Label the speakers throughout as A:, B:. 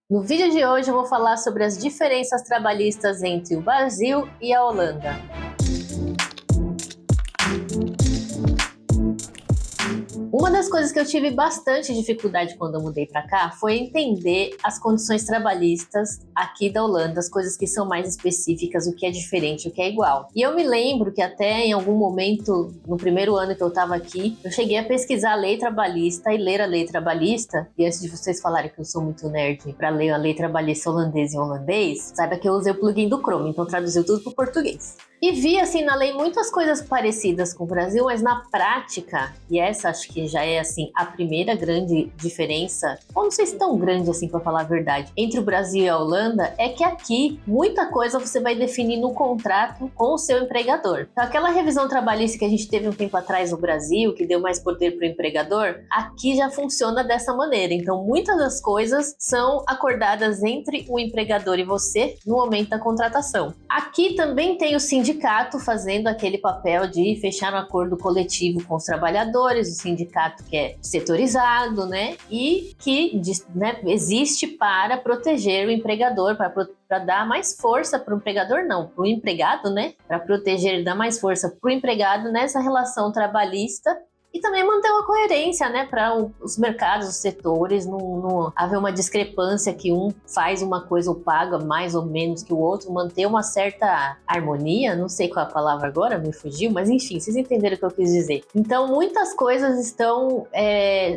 A: No vídeo de hoje eu vou falar sobre as diferenças trabalhistas entre o Brasil e a Holanda. Uma das coisas que eu tive bastante dificuldade quando eu mudei para cá foi entender as condições trabalhistas aqui da Holanda, as coisas que são mais específicas, o que é diferente, o que é igual. E eu me lembro que até em algum momento, no primeiro ano que eu estava aqui, eu cheguei a pesquisar a lei trabalhista e ler a lei trabalhista. E antes de vocês falarem que eu sou muito nerd para ler a lei trabalhista holandesa em holandês, saiba que eu usei o plugin do Chrome, então traduziu tudo para o português. E vi, assim, na lei muitas coisas parecidas com o Brasil, mas na prática, e essa acho que já é, assim, a primeira grande diferença, ou não sei se tão grande, assim, para falar a verdade, entre o Brasil e a Holanda, é que aqui, muita coisa você vai definir no contrato com o seu empregador. Então, aquela revisão trabalhista que a gente teve um tempo atrás no Brasil, que deu mais poder para o empregador, aqui já funciona dessa maneira. Então, muitas das coisas são acordadas entre o empregador e você no momento da contratação. Aqui também tem o sindicato fazendo aquele papel de fechar um acordo coletivo com os trabalhadores, o sindicato que é setorizado, né? E que existe para proteger o empregador, para dar mais força para o empregador, não, para o empregado, né? Para proteger e dar mais força para o empregado nessa relação trabalhista. E também manter uma coerência, né, para os mercados, os setores, não haver uma discrepância que um faz uma coisa ou paga mais ou menos que o outro, manter uma certa harmonia, não sei qual é a palavra agora, me fugiu, mas enfim, vocês entenderam o que eu quis dizer. Então, muitas coisas estão,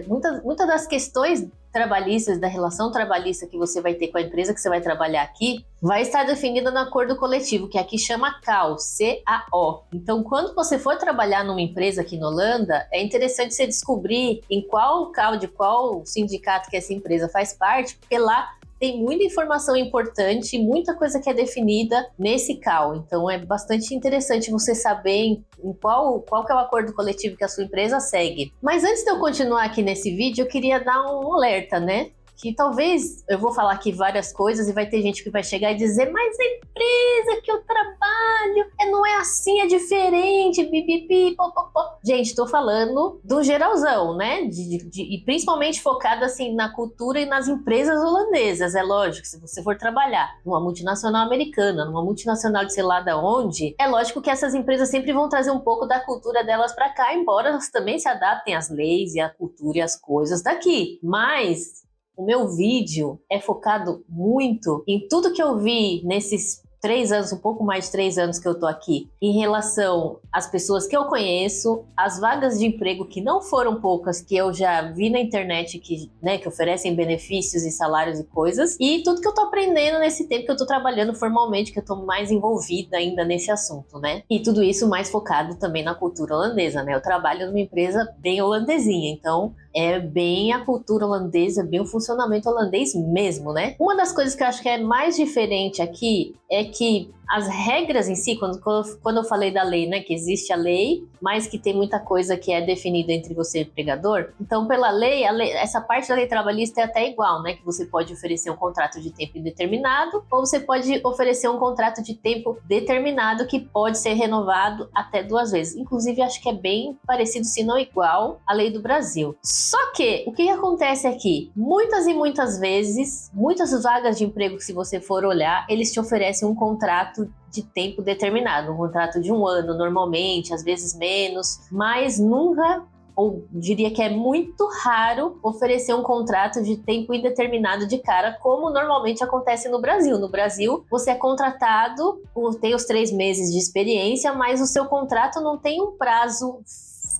A: muitas das questões trabalhistas, da relação trabalhista que você vai ter com a empresa que você vai trabalhar aqui, vai estar definida no acordo coletivo, que aqui chama CAO, C-A-O. Então, quando você for trabalhar numa empresa aqui na Holanda, é interessante você descobrir em qual CAO, de qual sindicato que essa empresa faz parte, porque lá tem muita informação importante, muita coisa que é definida nesse CAO. Então, é bastante interessante você saber em qual que é o acordo coletivo que a sua empresa segue. Mas antes de eu continuar aqui nesse vídeo, eu queria dar um alerta, né? Que talvez eu vou falar aqui várias coisas e vai ter gente que vai chegar e dizer, mas a empresa que eu trabalho não é assim, é diferente, pipipi, popopó. Gente, tô falando do geralzão, né? E principalmente focado assim na cultura e nas empresas holandesas. É lógico, se você for trabalhar numa multinacional americana, numa multinacional de sei lá de onde, é lógico que essas empresas sempre vão trazer um pouco da cultura delas para cá, embora elas também se adaptem às leis e à cultura e às coisas daqui. Mas o meu vídeo é focado muito em tudo que eu vi nesses 3 anos, um pouco mais de 3 anos que eu tô aqui, em relação às pessoas que eu conheço, as vagas de emprego que não foram poucas, que eu já vi na internet que oferecem benefícios e salários e coisas, e tudo que eu tô aprendendo nesse tempo que eu tô trabalhando formalmente, que eu tô mais envolvida ainda nesse assunto, né? E tudo isso mais focado também na cultura holandesa, né? Eu trabalho numa empresa bem holandesinha, então é bem a cultura holandesa, bem o funcionamento holandês mesmo, né? Uma das coisas que eu acho que é mais diferente aqui é que as regras em si, quando eu falei da lei, né, que existe a lei, mas que tem muita coisa que é definida entre você e o empregador. Então, pela lei, essa parte da lei trabalhista é até igual, né, que você pode oferecer um contrato de tempo indeterminado ou você pode oferecer um contrato de tempo determinado que pode ser renovado até 2 vezes. Inclusive, acho que é bem parecido, se não igual, à lei do Brasil. Só que, o que acontece aqui? Muitas e muitas vezes, muitas vagas de emprego, se você for olhar, eles te oferecem um contrato de tempo determinado, um contrato de 1 ano normalmente, às vezes menos, mas nunca, ou diria que é muito raro, oferecer um contrato de tempo indeterminado de cara, como normalmente acontece no Brasil. No Brasil, você é contratado, tem os 3 meses de experiência, mas o seu contrato não tem um prazo,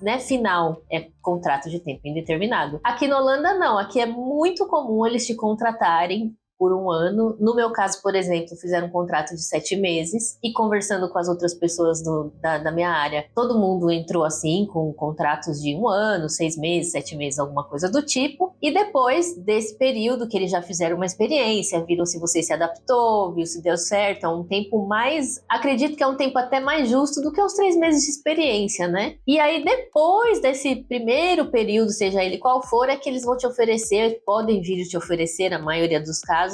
A: né, final, é contrato de tempo indeterminado. Aqui na Holanda não, aqui é muito comum eles te contratarem por 1 ano. No meu caso, por exemplo, fizeram um contrato de 7 meses e conversando com as outras pessoas da minha área, todo mundo entrou assim, com contratos de 1 ano, 6 meses, 7 meses, alguma coisa do tipo. E depois desse período que eles já fizeram uma experiência, viram se você se adaptou, viu se deu certo, é um tempo mais, acredito que é um tempo até mais justo do que os 3 meses de experiência, né? E aí depois desse primeiro período, seja ele qual for, é que eles vão te oferecer, podem vir te oferecer, na maioria dos casos,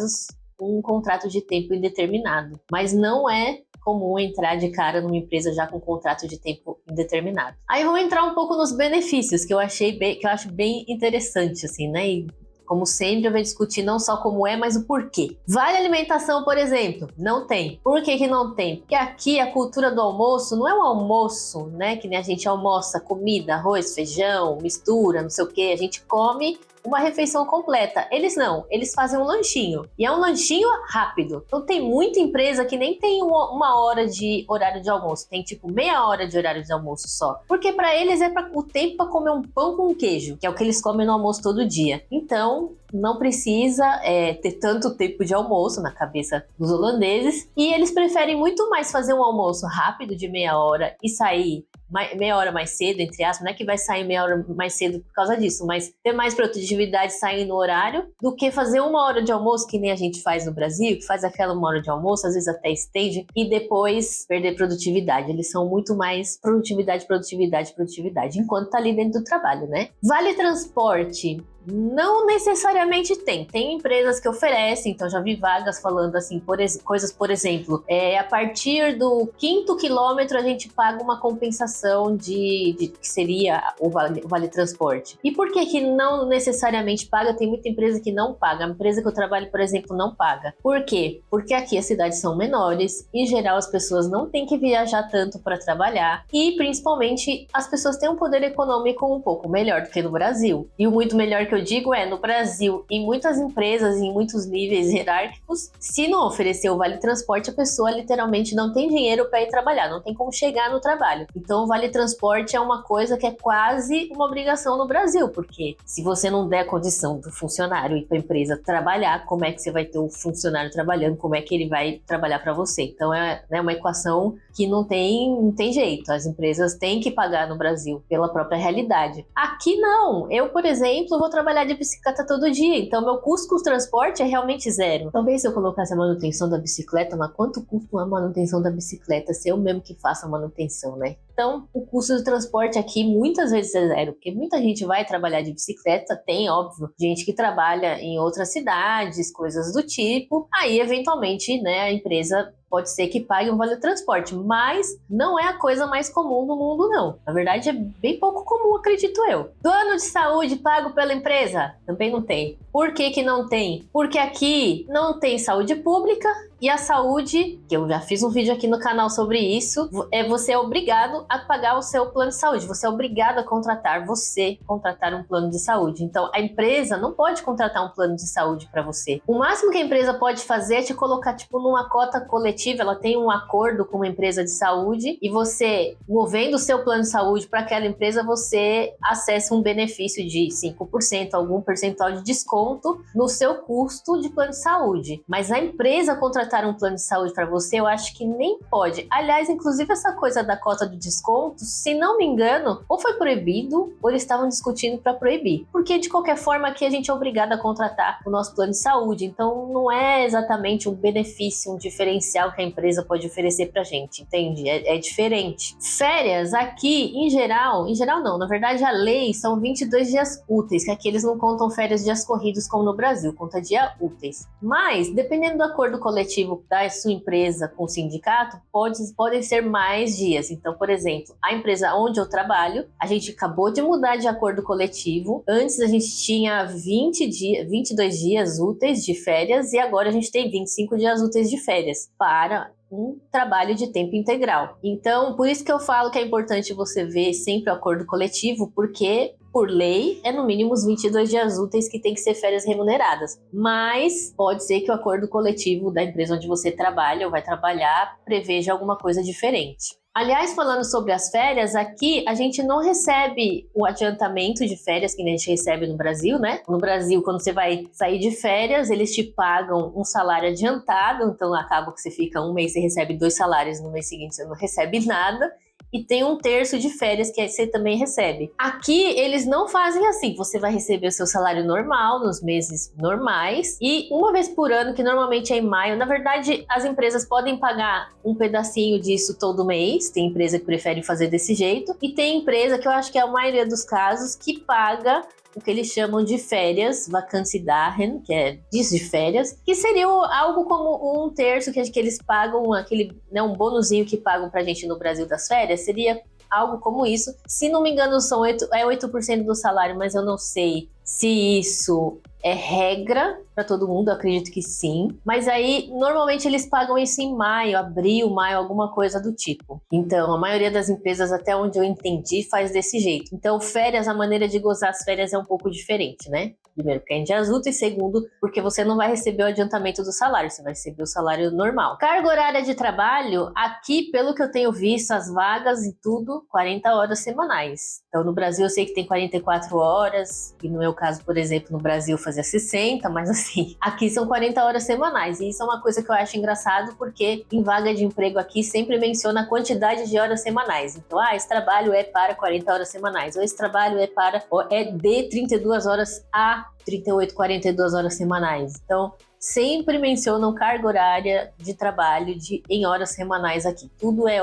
A: um contrato de tempo indeterminado, mas não é comum entrar de cara numa empresa já com contrato de tempo indeterminado. Aí vamos entrar um pouco nos benefícios que eu acho bem interessante, assim, né? E Como sempre, eu vou discutir não só como é, mas o porquê. Vale alimentação, por exemplo, não tem. Por que que não tem? Porque aqui a cultura do almoço não é um almoço, né? Que nem a gente almoça comida, arroz, feijão, mistura, não sei o que. A gente come uma refeição completa. Eles não, eles fazem um lanchinho. E é um lanchinho rápido. Então tem muita empresa que nem tem uma hora de horário de almoço. Tem tipo meia hora de horário de almoço só. Porque para eles é o tempo para comer um pão com queijo, que é o que eles comem no almoço todo dia. Então não precisa ter tanto tempo de almoço na cabeça dos holandeses. E eles preferem muito mais fazer um almoço rápido de meia hora e sair meia hora mais cedo, entre aspas, não é que vai sair meia hora mais cedo por causa disso, mas ter mais produtividade saindo no horário do que fazer uma hora de almoço, que nem a gente faz no Brasil, que faz aquela uma hora de almoço, às vezes até estende, e depois perder produtividade. Eles são muito mais produtividade, enquanto tá ali dentro do trabalho, né? Vale transporte. Não necessariamente tem. Tem empresas que oferecem, então já vi vagas falando assim, coisas, por exemplo, a partir do 5º quilômetro a gente paga uma compensação que seria o vale transporte. E por que não necessariamente paga? Tem muita empresa que não paga. A empresa que eu trabalho, por exemplo, não paga. Por quê? Porque aqui as cidades são menores, em geral as pessoas não têm que viajar tanto para trabalhar e principalmente as pessoas têm um poder econômico um pouco melhor do que no Brasil. E o muito melhor que eu digo no Brasil, em muitas empresas, em muitos níveis hierárquicos, se não oferecer o vale transporte, a pessoa literalmente não tem dinheiro para ir trabalhar, não tem como chegar no trabalho. Então o vale transporte é uma coisa que é quase uma obrigação no Brasil, porque se você não der a condição do funcionário ir para a empresa trabalhar, como é que você vai ter o funcionário trabalhando, como é que ele vai trabalhar para você? Então é uma equação que não tem jeito, as empresas têm que pagar no Brasil pela própria realidade. Aqui não, eu, por exemplo, vou trabalhar de bicicleta todo dia, então meu custo com o transporte é realmente zero. Talvez se eu colocasse a manutenção da bicicleta, mas quanto custa a manutenção da bicicleta se eu mesmo que faço a manutenção, né? Então, o custo do transporte aqui muitas vezes é zero, porque muita gente vai trabalhar de bicicleta, tem, óbvio, gente que trabalha em outras cidades, coisas do tipo, aí eventualmente, né, a empresa pode ser que pague um vale-transporte, mas não é a coisa mais comum do mundo, não. Na verdade, é bem pouco comum, acredito eu. Plano de saúde pago pela empresa? Também não tem. Por que não tem? Porque aqui não tem saúde pública e a saúde, que eu já fiz um vídeo aqui no canal sobre isso, você é obrigado a pagar o seu plano de saúde. Você é obrigado a contratar um plano de saúde. Então, a empresa não pode contratar um plano de saúde para você. O máximo que a empresa pode fazer é te colocar, tipo, numa cota coletiva. Ela tem um acordo com uma empresa de saúde e você, movendo o seu plano de saúde para aquela empresa, você acessa um benefício de 5%, algum percentual de desconto no seu custo de plano de saúde. Mas a empresa contratar um plano de saúde para você, eu acho que nem pode. Aliás, inclusive essa coisa da cota de desconto, se não me engano, ou foi proibido, ou eles estavam discutindo para proibir. Porque de qualquer forma aqui a gente é obrigado a contratar o nosso plano de saúde, então não é exatamente um benefício, um diferencial que a empresa pode oferecer pra gente, entende? É diferente. Férias aqui, em geral não, na verdade a lei são 22 dias úteis, que aqui eles não contam férias dias corridos como no Brasil, conta dia úteis. Mas, dependendo do acordo coletivo da sua empresa com o sindicato, podem ser mais dias. Então, por exemplo, a empresa onde eu trabalho, a gente acabou de mudar de acordo coletivo. Antes a gente tinha 22 dias úteis de férias e agora a gente tem 25 dias úteis de férias para um trabalho de tempo integral. Então, por isso que eu falo que é importante você ver sempre o acordo coletivo, porque por lei, é no mínimo os 22 dias úteis que tem que ser férias remuneradas. Mas pode ser que o acordo coletivo da empresa onde você trabalha ou vai trabalhar preveja alguma coisa diferente. Aliás, falando sobre as férias, aqui a gente não recebe o adiantamento de férias que a gente recebe no Brasil, né? No Brasil, quando você vai sair de férias, eles te pagam um salário adiantado, então acaba que você fica um mês e recebe 2 salários, no mês seguinte você não recebe nada. E tem 1/3 de férias que você também recebe. Aqui, eles não fazem assim. Você vai receber o seu salário normal, nos meses normais. E uma vez por ano, que normalmente é em maio. Na verdade, as empresas podem pagar um pedacinho disso todo mês. Tem empresa que prefere fazer desse jeito. E tem empresa, que eu acho que é a maioria dos casos, que paga o que eles chamam de férias, Vakantidagen, que é dias de férias, que seria algo como 1/3 que eles pagam, um bonuzinho que pagam pra gente no Brasil das férias, seria algo como isso. Se não me engano, 8% do salário, mas eu não sei se isso é regra para todo mundo, eu acredito que sim. Mas aí, normalmente eles pagam isso em maio, abril, maio, alguma coisa do tipo. Então, a maioria das empresas, até onde eu entendi, faz desse jeito. Então, férias, a maneira de gozar as férias é um pouco diferente, né? Primeiro, porque é em dias úteis. Segundo, porque você não vai receber o adiantamento do salário, você vai receber o salário normal. Carga horária de trabalho, aqui, pelo que eu tenho visto, as vagas e tudo, 40 horas semanais. Então, no Brasil, eu sei que tem 44 horas, e no meu caso, por exemplo, no Brasil fazia 60, mas assim, aqui são 40 horas semanais. E isso é uma coisa que eu acho engraçado, porque em vaga de emprego aqui sempre menciona a quantidade de horas semanais. Então, esse trabalho é para 40 horas semanais, ou esse trabalho é de 32 horas a 38, 42 horas semanais. Então, sempre mencionam carga horária de trabalho em horas semanais aqui. Tudo é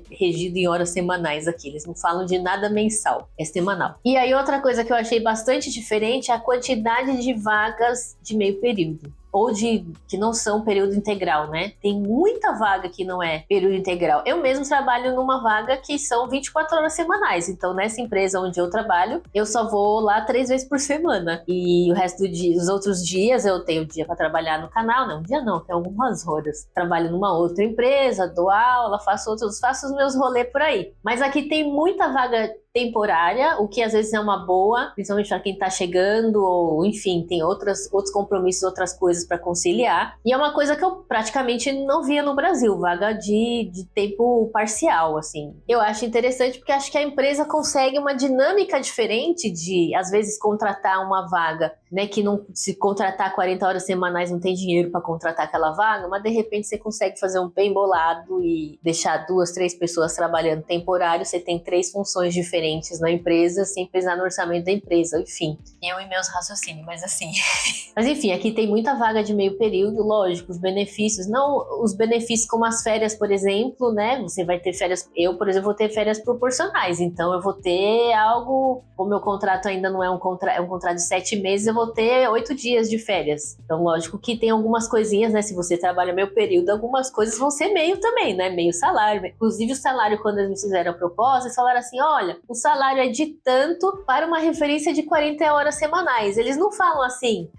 A: regido em horas semanais aqui. Eles não falam de nada mensal, é semanal. E aí, outra coisa que eu achei bastante diferente é a quantidade de vagas de meio período. Ou que não são período integral, né? Tem muita vaga que não é período integral. Eu mesmo trabalho numa vaga que são 24 horas semanais. Então, nessa empresa onde eu trabalho, eu só vou lá 3 vezes por semana. E o resto do dia, os outros dias, eu tenho dia para trabalhar no canal. Não, um dia não, tem algumas horas. Trabalho numa outra empresa, dou aula, faço os meus rolês por aí. Mas aqui tem muita vaga temporária, o que às vezes é uma boa, principalmente para quem tá chegando, ou enfim, tem outros compromissos, outras coisas para conciliar. E é uma coisa que eu praticamente não via no Brasil, vaga de tempo parcial, assim. Eu acho interessante porque acho que a empresa consegue uma dinâmica diferente de, às vezes, contratar uma vaga, né, que não, se contratar 40 horas semanais não tem dinheiro para contratar aquela vaga, mas de repente você consegue fazer um bem bolado e deixar 2, 3 pessoas trabalhando temporário, você tem 3 funções diferentes na empresa, sem pesar no orçamento da empresa, enfim. Eu e meus raciocínios, mas assim... Mas enfim, aqui tem muita vaga de meio período, lógico, os benefícios, não os benefícios como as férias, por exemplo, né, você vai ter férias, eu, por exemplo, vou ter férias proporcionais, então eu vou ter algo, o meu contrato ainda não é um contrato de 7 meses, eu vou ter 8 dias de férias, então lógico que tem algumas coisinhas, né, se você trabalha meio período, algumas coisas vão ser meio também, né, meio salário, inclusive o salário, quando eles me fizeram a proposta, eles falaram assim, olha, o salário é de tanto para uma referência de 40 horas semanais. Eles não falam assim,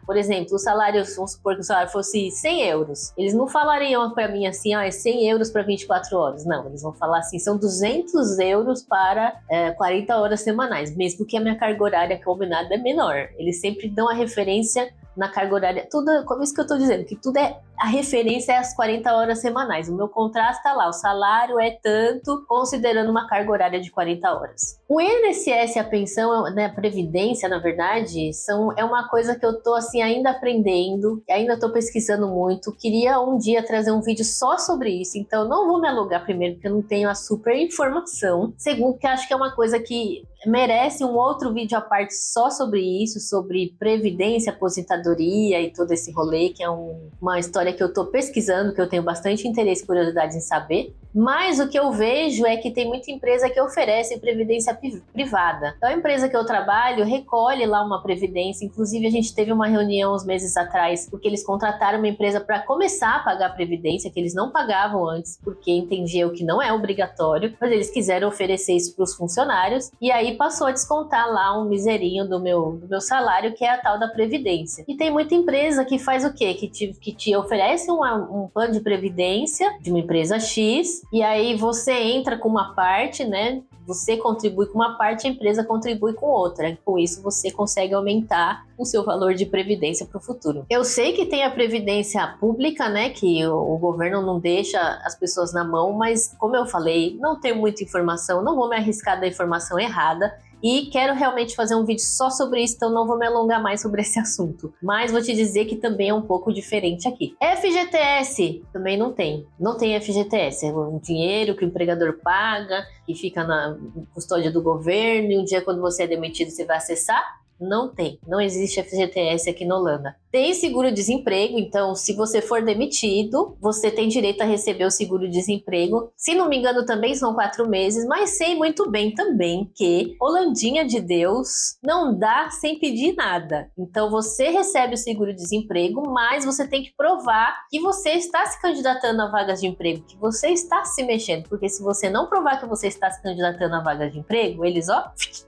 A: por exemplo, o salário, vamos supor que o salário fosse 100 euros. Eles não falariam para mim assim, é 100 euros para 24 horas. Não, eles vão falar assim, são 200 euros para 40 horas semanais, mesmo que a minha carga horária combinada é menor. Eles sempre dão a referência na carga horária, tudo, como isso que eu tô dizendo, que tudo a referência é as 40 horas semanais. O meu contrato está lá, o salário é tanto, considerando uma carga horária de 40 horas. O INSS, a pensão, né, a previdência, na verdade, é uma coisa que eu tô assim ainda aprendendo, ainda tô pesquisando muito. Queria um dia trazer um vídeo só sobre isso, então não vou me alugar primeiro, porque eu não tenho a super informação. Segundo, porque acho que é uma coisa que merece um outro vídeo à parte só sobre isso, sobre previdência, aposentadoria e todo esse rolê, que é uma história que eu tô pesquisando, que eu tenho bastante interesse e curiosidade em saber. Mas o que eu vejo é que tem muita empresa que oferece previdência privada. Então a empresa que eu trabalho recolhe lá uma previdência, inclusive a gente teve uma reunião uns meses atrás, porque eles contrataram uma empresa para começar a pagar a previdência, que eles não pagavam antes, porque entendiam que não é obrigatório, mas eles quiseram oferecer isso para os funcionários, e aí passou a descontar lá um miserinho do meu salário, que é a tal da previdência. E tem muita empresa que faz o quê? Que te oferece um plano de previdência de uma empresa X, e aí você entra com uma parte, né? Você contribui com uma parte, a empresa contribui com outra. Com isso, você consegue aumentar o seu valor de previdência para o futuro. Eu sei que tem a previdência pública, né? Que o governo não deixa as pessoas na mão, mas como eu falei, não tenho muita informação, não vou me arriscar da informação errada. E quero realmente fazer um vídeo só sobre isso, então não vou me alongar mais sobre esse assunto. Mas vou te dizer que também é um pouco diferente aqui. FGTS também não tem. Não tem FGTS. É um dinheiro que o empregador paga, que fica na custódia do governo, e um dia quando você é demitido você vai acessar. Não tem. Não existe FGTS aqui na Holanda. Tem seguro-desemprego, então se você for demitido, você tem direito a receber o seguro-desemprego. Se não me engano, também são 4 meses, mas sei muito bem também que Holandinha de Deus não dá sem pedir nada. Então você recebe o seguro-desemprego, mas você tem que provar que você está se candidatando a vagas de emprego, que você está se mexendo, porque se você não provar que você está se candidatando a vagas de emprego, eles,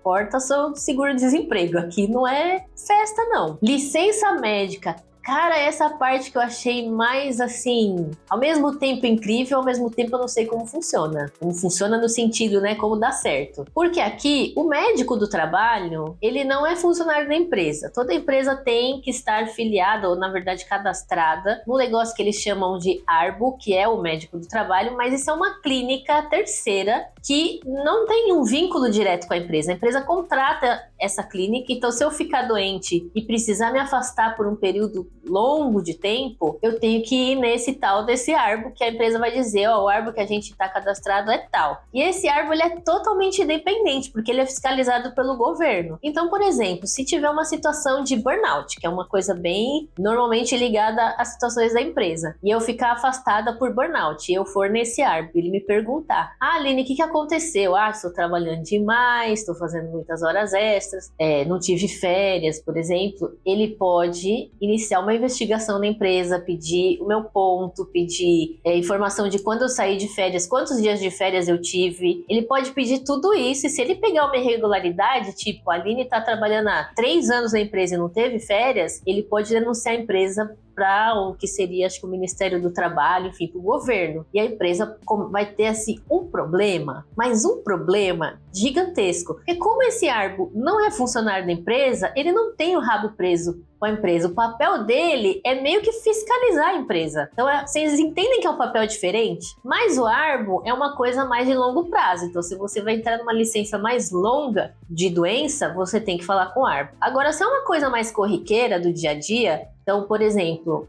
A: corta seu seguro-desemprego. Aqui não é festa, não. Licença médica. Cara, essa parte que eu achei mais assim, ao mesmo tempo incrível, ao mesmo tempo eu não sei como funciona. Como funciona no sentido, né, como dá certo. Porque aqui, o médico do trabalho, ele não é funcionário da empresa. Toda empresa tem que estar filiada, ou na verdade cadastrada, no negócio que eles chamam de ARBO, que é o médico do trabalho, mas isso é uma clínica terceira que não tem um vínculo direto com a empresa. A empresa contrata essa clínica, então se eu ficar doente e precisar me afastar por um período longo de tempo, eu tenho que ir nesse tal desse ARBO, que a empresa vai dizer, o ARBO que a gente está cadastrado é tal. E esse ARBO, ele é totalmente independente, porque ele é fiscalizado pelo governo. Então, por exemplo, se tiver uma situação de burnout, que é uma coisa bem normalmente ligada às situações da empresa, e eu ficar afastada por burnout, e eu for nesse ARBO, ele me perguntar, Aline, o que aconteceu? Estou trabalhando demais, estou fazendo muitas horas extras, não tive férias, por exemplo. Ele pode iniciar uma investigação na empresa, pedir o meu ponto, pedir informação de quando eu saí de férias, quantos dias de férias eu tive. Ele pode pedir tudo isso, e se ele pegar uma irregularidade, tipo, a Aline está trabalhando há 3 anos na empresa e não teve férias, ele pode denunciar a empresa para o que seria, acho que o Ministério do Trabalho, enfim, para o governo. E a empresa vai ter, assim, um problema, mas um problema gigantesco. Porque como esse ARBO não é funcionário da empresa, ele não tem o rabo preso com a empresa. O papel dele é meio que fiscalizar a empresa. Então, vocês entendem que é um papel diferente? Mas o ARBO é uma coisa mais de longo prazo. Então, se você vai entrar numa licença mais longa de doença, você tem que falar com o ARBO. Agora, se é uma coisa mais corriqueira do dia a dia, então, por exemplo,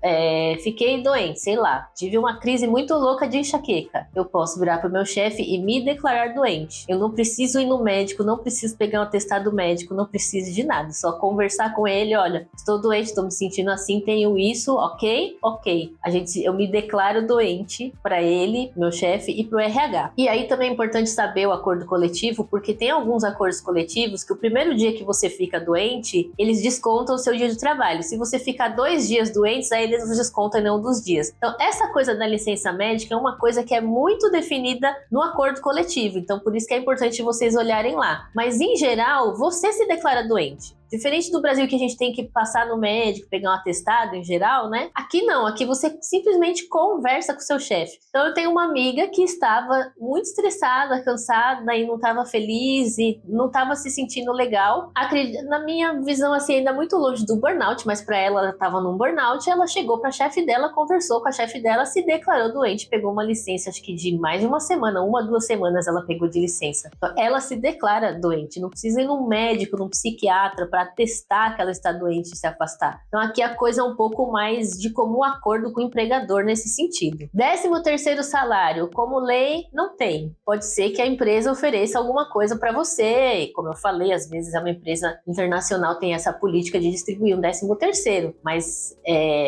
A: fiquei doente, sei lá, tive uma crise muito louca de enxaqueca. Eu posso virar para o meu chefe e me declarar doente. Eu não preciso ir no médico, não preciso pegar um atestado médico, não preciso de nada. Só conversar com ele, olha, estou doente, estou me sentindo assim, tenho isso, ok? Ok. Eu me declaro doente para ele, meu chefe, e para o RH. E aí também é importante saber o acordo coletivo, porque tem alguns acordos coletivos que o primeiro dia que você fica doente, eles descontam o seu dia de trabalho. Se você ficar 2 dias doentes, aí eles nos descontam em nenhum dos dias. Então, essa coisa da licença médica é uma coisa que é muito definida no acordo coletivo. Então, por isso que é importante vocês olharem lá. Mas, em geral, você se declara doente. Diferente do Brasil, que a gente tem que passar no médico, pegar um atestado em geral, né? Aqui não, aqui você simplesmente conversa com o seu chefe. Então eu tenho uma amiga que estava muito estressada, cansada e não estava feliz e não estava se sentindo legal. Na minha visão, assim, ainda muito longe do burnout, mas para ela estava num burnout. Ela chegou para a chefe dela, conversou com a chefe dela, se declarou doente, pegou uma licença, acho que de mais de uma semana, 2 semanas ela pegou de licença. Então, ela se declara doente, não precisa ir num médico, num psiquiatra para testar que ela está doente e se afastar. Então aqui a coisa é um pouco mais de comum acordo com o empregador nesse sentido. 13º salário, como lei, não tem. Pode ser que a empresa ofereça alguma coisa para você. Como eu falei, às vezes uma empresa internacional tem essa política de distribuir um 13º, mas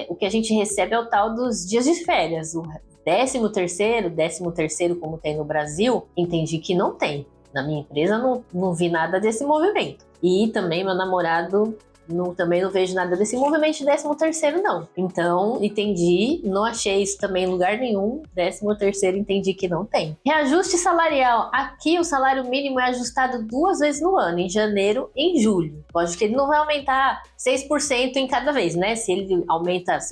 A: o que a gente recebe é o tal dos dias de férias. O 13º como tem no Brasil, entendi que não tem. Na minha empresa não vi nada desse movimento. E também meu namorado, também não vejo nada desse movimento de 13º, não. Então, entendi, não achei isso também em lugar nenhum. 13º, entendi que não tem. Reajuste salarial. Aqui o salário mínimo é ajustado 2 vezes no ano, em janeiro e em julho. Lógico que ele não vai aumentar 6% em cada vez, né? Se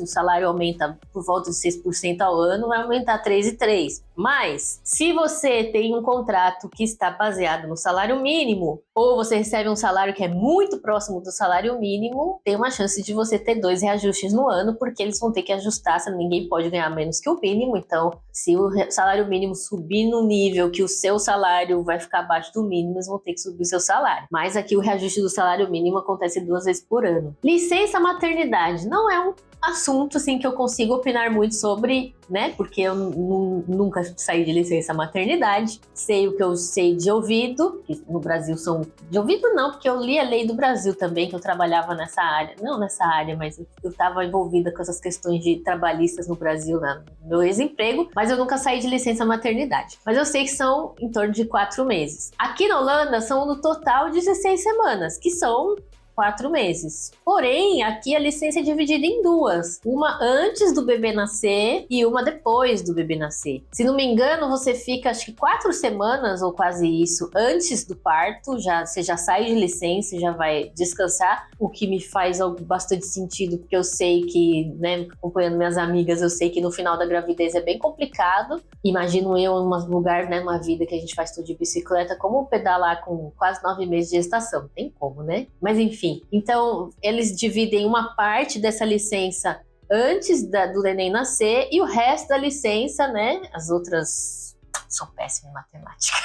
A: o salário aumenta por volta de 6% ao ano, vai aumentar 3,3%. Mas, se você tem um contrato que está baseado no salário mínimo, ou você recebe um salário que é muito próximo do salário mínimo, tem uma chance de você ter 2 reajustes no ano, porque eles vão ter que ajustar, ninguém pode ganhar menos que o mínimo. Então, se o salário mínimo subir no nível que o seu salário vai ficar abaixo do mínimo, eles vão ter que subir o seu salário. Mas aqui o reajuste do salário mínimo acontece 2 vezes por ano. Licença maternidade não é um assunto assim que eu consigo opinar muito sobre, né? Porque eu nunca saí de licença maternidade. Sei o que eu sei de ouvido, que no Brasil são... De ouvido não, porque eu li a lei do Brasil também, que eu trabalhava nessa área. Não nessa área, mas eu estava envolvida com essas questões de trabalhistas no Brasil, no meu ex-emprego, mas eu nunca saí de licença maternidade. Mas eu sei que são em torno de 4 meses. Aqui na Holanda são no total 16 semanas, que são 4 meses. Porém, aqui a licença é dividida em duas. Uma antes do bebê nascer e uma depois do bebê nascer. Se não me engano, você fica acho que 4 semanas ou quase isso antes do parto. Você já sai de licença e já vai descansar. O que me faz bastante sentido, porque eu sei que, né, acompanhando minhas amigas, eu sei que no final da gravidez é bem complicado. Imagino eu em um lugar, né, uma vida que a gente faz tudo de bicicleta, como pedalar com quase 9 meses de gestação. Tem como, né? Mas enfim. Então, eles dividem uma parte dessa licença antes do neném nascer e o resto da licença, né? As outras... Sou péssima em matemática.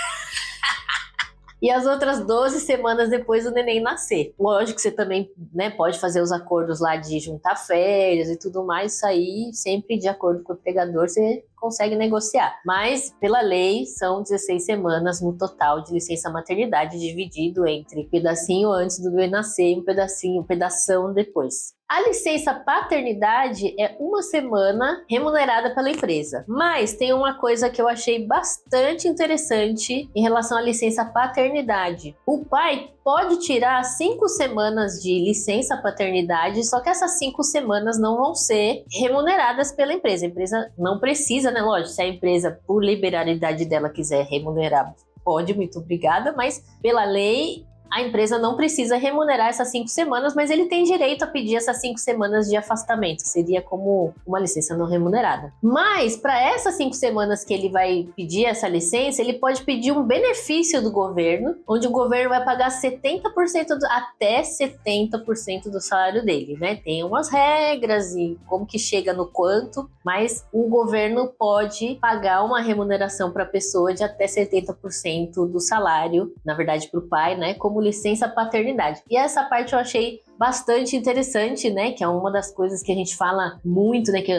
A: E as outras 12 semanas depois do neném nascer. Lógico que você também, né, pode fazer os acordos lá de juntar férias e tudo mais. Isso aí, sempre de acordo com o empregador, você consegue negociar. Mas, pela lei, são 16 semanas no total de licença maternidade, dividido entre pedacinho antes do bebê nascer e um pedação depois. A licença paternidade é 1 semana remunerada pela empresa. Mas tem uma coisa que eu achei bastante interessante em relação à licença paternidade. O pai pode tirar 5 semanas de licença paternidade, só que essas 5 semanas não vão ser remuneradas pela empresa. A empresa não precisa, né? Lógico, se a empresa, por liberalidade dela, quiser remunerar, pode, muito obrigada, mas pela lei... A empresa não precisa remunerar essas 5 semanas, mas ele tem direito a pedir essas 5 semanas de afastamento. Seria como uma licença não remunerada. Mas, para essas 5 semanas que ele vai pedir essa licença, ele pode pedir um benefício do governo, onde o governo vai pagar 70% até 70% do salário dele, né? Tem umas regras e como que chega no quanto, mas o governo pode pagar uma remuneração para a pessoa de até 70% do salário, na verdade para o pai, né? Como licença paternidade. E essa parte eu achei bastante interessante, né? Que é uma das coisas que a gente fala muito, né? Que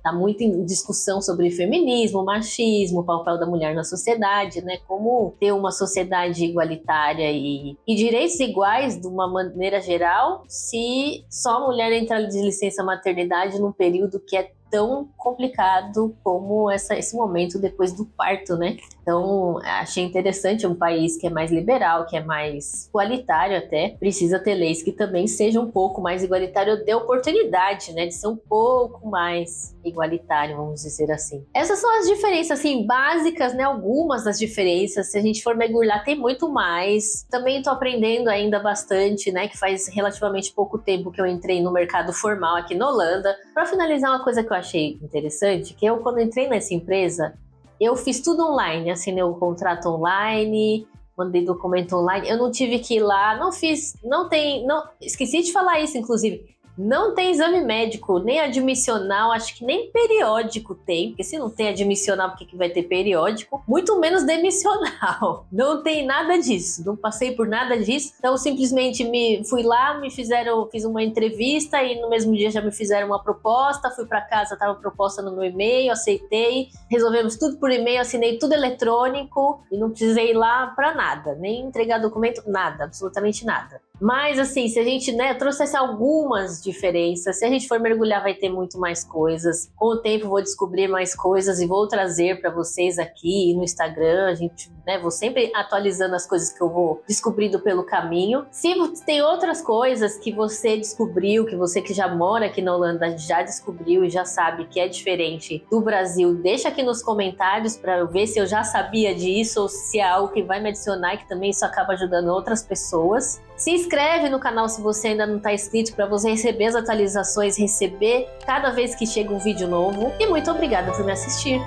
A: tá muito em discussão sobre feminismo, machismo, o papel da mulher na sociedade, né? Como ter uma sociedade igualitária e direitos iguais de uma maneira geral, se só a mulher entra de licença maternidade num período que é tão complicado como esse momento depois do parto, né? Então, achei interessante um país que é mais liberal, que é mais igualitário até, precisa ter leis que também sejam um pouco mais igualitário, dê oportunidade, né, de ser um pouco mais igualitário, vamos dizer assim. Essas são as diferenças, assim, básicas, né, algumas das diferenças. Se a gente for mergulhar, tem muito mais. Também tô aprendendo ainda bastante, né, que faz relativamente pouco tempo que eu entrei no mercado formal aqui na Holanda. Para finalizar, uma coisa que eu achei interessante, que eu, quando entrei nessa empresa, eu fiz tudo online, assinei o contrato online, mandei documento online, eu não tive que ir lá, esqueci de falar isso, inclusive, não tem exame médico, nem admissional, acho que nem periódico tem, porque se não tem admissional, por que vai ter periódico? Muito menos demissional, não tem nada disso, não passei por nada disso, então simplesmente fui lá, fiz uma entrevista e no mesmo dia já me fizeram uma proposta, fui para casa, estava a proposta no meu e-mail, aceitei, resolvemos tudo por e-mail, assinei tudo eletrônico e não precisei ir lá para nada, nem entregar documento, nada, absolutamente nada. Mas assim, se a gente, né, trouxesse algumas diferenças, se a gente for mergulhar vai ter muito mais coisas. Com o tempo vou descobrir mais coisas e vou trazer para vocês aqui no Instagram. A gente, né, vou sempre atualizando as coisas que eu vou descobrindo pelo caminho. Se tem outras coisas que você descobriu, que você que já mora aqui na Holanda já descobriu e já sabe que é diferente do Brasil, deixa aqui nos comentários para eu ver se eu já sabia disso ou se é algo que vai me adicionar e que também isso acaba ajudando outras pessoas. Se inscreve no canal se você ainda não está inscrito para você receber as atualizações, receber cada vez que chega um vídeo novo. E muito obrigada por me assistir.